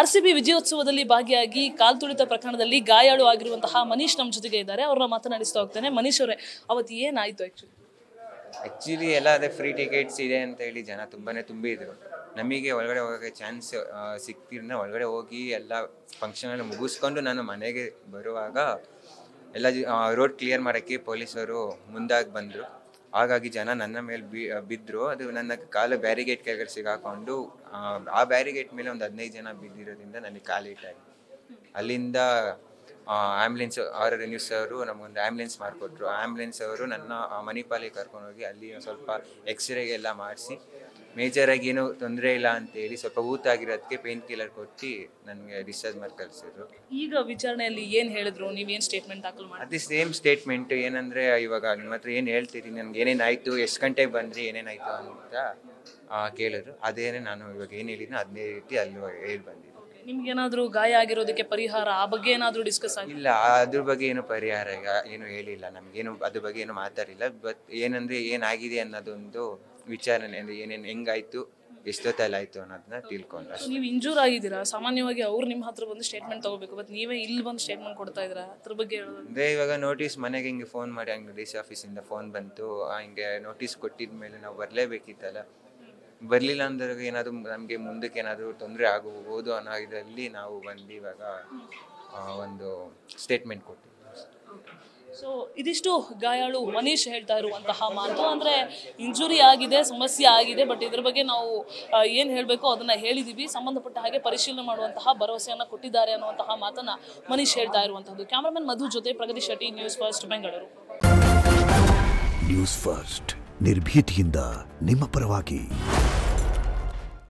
RCB ವಿಜಯೋತ್ಸವದಲ್ಲಿ ಭಾಗಿಯಾಗಿ ಕಾಲ್ ತುಳಿತ ಪ್ರಕರಣದಲ್ಲಿ ಗಾಯಾಳು ಆಗಿರುವಂತಹ ಮನೀಶ್ ನಮ್ಮ ಜೊತೆಗೆ ಇದ್ದಾರೆ. ಅವ್ರನ್ನ ಮಾತನಾಡಿಸ್ತಾ ಹೋಗ್ತೇನೆ. ಮನೀಶ್ ಅವರೇ, ಅವತ್ತು ಏನಾಯ್ತು ಆ್ಯಕ್ಚುಲಿ ಎಲ್ಲ ಅದೇ ಫ್ರೀ ಟಿಕೆಟ್ಸ್ ಇದೆ ಅಂತ ಹೇಳಿ ಜನ ತುಂಬಾನೇ ತುಂಬಿದ್ರು. ನಮಗೆ ಒಳಗಡೆ ಹೋಗೋಕ್ಕೆ ಚಾನ್ಸ್ ಸಿಕ್ತಿರನ್ನ ಒಳಗಡೆ ಹೋಗಿ ಎಲ್ಲ ಫಂಕ್ಷನಲ್ಲಿ ಮುಗಿಸ್ಕೊಂಡು ನಾನು ಮನೆಗೆ ಬರುವಾಗ ಎಲ್ಲ ರೋಡ್ ಕ್ಲಿಯರ್ ಮಾಡೋಕ್ಕೆ ಪೊಲೀಸರು ಮುಂದಾಗಿ ಬಂದರು. ಹಾಗಾಗಿ ಜನ ನನ್ನ ಮೇಲೆ ಬಿದ್ದರು. ಅದು ನನ್ನ ಕಾಲು ಬ್ಯಾರಿಗೇಟ್ ಕೆಳಗಡೆ ಸಿಗಾಕೊಂಡು ಆ ಬ್ಯಾರಿಗೇಟ್ ಮೇಲೆ ಒಂದು 15 ಜನ ಬಿದ್ದಿರೋದ್ರಿಂದ ನನಗೆ ಕಾಲು ಇಟ್ಟಾಗಿ ಅಲ್ಲಿಂದ ಆ್ಯಂಬುಲೆನ್ಸ್ ನ್ಯೂಸ್ ಅವರು ನಮಗೊಂದು ಆ್ಯಂಬುಲೆನ್ಸ್ ಮಾಡಿಕೊಟ್ರು. ಆ್ಯಂಬುಲೆನ್ಸ್ ಅವರು ನನ್ನ ಮಣಿಪಾಲಿಗೆ ಕರ್ಕೊಂಡೋಗಿ ಅಲ್ಲಿ ಸ್ವಲ್ಪ ಎಕ್ಸ್ರೇಗೆಲ್ಲ ಮಾಡಿಸಿ ಮೇಜರಾಗಿ ಏನೂ ತೊಂದರೆ ಇಲ್ಲ ಅಂತೇಳಿ ಸ್ವಲ್ಪ ಊತಾಗಿರೋದಕ್ಕೆ ಪೇನ್ ಕಿಲ್ಲರ್ ಕೊಟ್ಟು ನನಗೆ ಡಿಸ್ಚಾರ್ಜ್ ಮಾಡಿ ಕಳಿಸಿದ್ರು. ಈಗ ವಿಚಾರಣೆಯಲ್ಲಿ ಏನು ಹೇಳಿದ್ರು, ನೀವೇನು ಸ್ಟೇಟ್ಮೆಂಟ್ ದಾಖಲು ಮಾಡಿ? ಅದೇ ಸೇಮ್ ಸ್ಟೇಟ್ಮೆಂಟ್. ಏನಂದರೆ ಇವಾಗ ನಿಮ್ಮ ಹತ್ರ ಏನು ಹೇಳ್ತೀರಿ, ನನಗೆ ಏನೇನಾಯಿತು, ಎಷ್ಟು ಗಂಟೆಗೆ ಬಂದ್ರಿ, ಏನೇನಾಯಿತು ಅಂತ ಕೇಳಿದ್ರು. ಅದೇನೇ ನಾನು ಇವಾಗ ಏನು ಹೇಳಿದ್ನೋ ಅದನ್ನೇ ರೀತಿ ಅಲ್ಲಿ ಹೇಳಿ ಬಂದಿದ್ದೆ. ನಿಮ್ಗೇನಾದರೂ ಗಾಯ ಆಗಿರೋದಕ್ಕೆ ಪರಿಹಾರ ಆ ಬಗ್ಗೆ ಏನಾದರೂ ಡಿಸ್ಕಸ್ ಆಗಿ? ಇಲ್ಲ, ಅದ್ರ ಬಗ್ಗೆ ಏನು ಪರಿಹಾರ ಏನು ಹೇಳಿಲ್ಲ, ನಮಗೇನು ಅದ್ರ ಬಗ್ಗೆ ಏನು ಮಾತಾಡಿಲ್ಲ. ಬಟ್ ಏನಂದರೆ ಏನಾಗಿದೆ ಅನ್ನೋದೊಂದು ವಿಚಾರಣೆ, ಅಂದರೆ ಏನೇನು ಹೆಂಗಾಯಿತು, ಎಷ್ಟೊತ್ತಲ್ಲಿ ಆಯಿತು ಅನ್ನೋದನ್ನ ತಿಳ್ಕೊಂಡು. ನೀವು ಇಂಜೂರ್ ಆಗಿದ್ದೀರಾ, ಸಾಮಾನ್ಯವಾಗಿ ಅವ್ರು ನಿಮ್ಮ ಹತ್ರ ಬಂದು ಸ್ಟೇಟ್ಮೆಂಟ್ ತೊಗೋಬೇಕು, ಬಟ್ ನೀವೇ ಇಲ್ಲಿ ಬಂದು ಸ್ಟೇಟ್ಮೆಂಟ್ ಕೊಡ್ತಾ ಇದ್ದೀರಾ, ಅದ್ರ ಬಗ್ಗೆ ಹೇಳೋದು? ಅಂದರೆ ಇವಾಗ ನೋಟಿಸ್ ಮನೆಗೆ ಹಿಂಗೆ ಫೋನ್ ಮಾಡಿ, ಹಂಗೆ ಡಿ ಸಿ ಆಫೀಸಿಂದ ಫೋನ್ ಬಂತು, ಹಿಂಗೆ ನೋಟಿಸ್ ಕೊಟ್ಟಿದ ಮೇಲೆ ನಾವು ಬರಲೇಬೇಕಿತ್ತಲ್ಲ. ಬರಲಿಲ್ಲ ಅಂದ್ರೆ ಏನಾದರೂ ನಮಗೆ ಮುಂದಕ್ಕೆ ಏನಾದರೂ ತೊಂದರೆ ಆಗಬಹುದು ಅನ್ನೋ ಇದರಲ್ಲಿ ನಾವು ಬಂದು ಇವಾಗ ಒಂದು ಸ್ಟೇಟ್ಮೆಂಟ್ ಕೊಟ್ಟಿದ್ವಿ. ಸೊ ಇದಿಷ್ಟು ಗಾಯಾಳು ಮನೀಶ್ ಹೇಳ್ತಾ ಇರುವಂತಹ ಮಾತು. ಅಂದರೆ ಇಂಜುರಿ ಆಗಿದೆ, ಸಮಸ್ಯೆ ಆಗಿದೆ, ಬಟ್ ಇದ್ರ ಬಗ್ಗೆ ನಾವು ಏನು ಹೇಳಬೇಕು ಅದನ್ನು ಹೇಳಿದ್ದೀವಿ, ಸಂಬಂಧಪಟ್ಟ ಹಾಗೆ ಪರಿಶೀಲನೆ ಮಾಡುವಂತಹ ಭರವಸೆಯನ್ನು ಕೊಟ್ಟಿದ್ದಾರೆ ಅನ್ನುವಂತಹ ಮಾತನ್ನು ಮನೀಶ್ ಹೇಳ್ತಾ ಇರುವಂಥದ್ದು. ಕ್ಯಾಮರಾಮನ್ ಮಧು ಜೊತೆ Pragati Shetty, news first, Bengaluru. News first, ನಿರ್ಭೀತಿಯಿಂದ ನಿಮ್ಮ ಪರವಾಗಿ.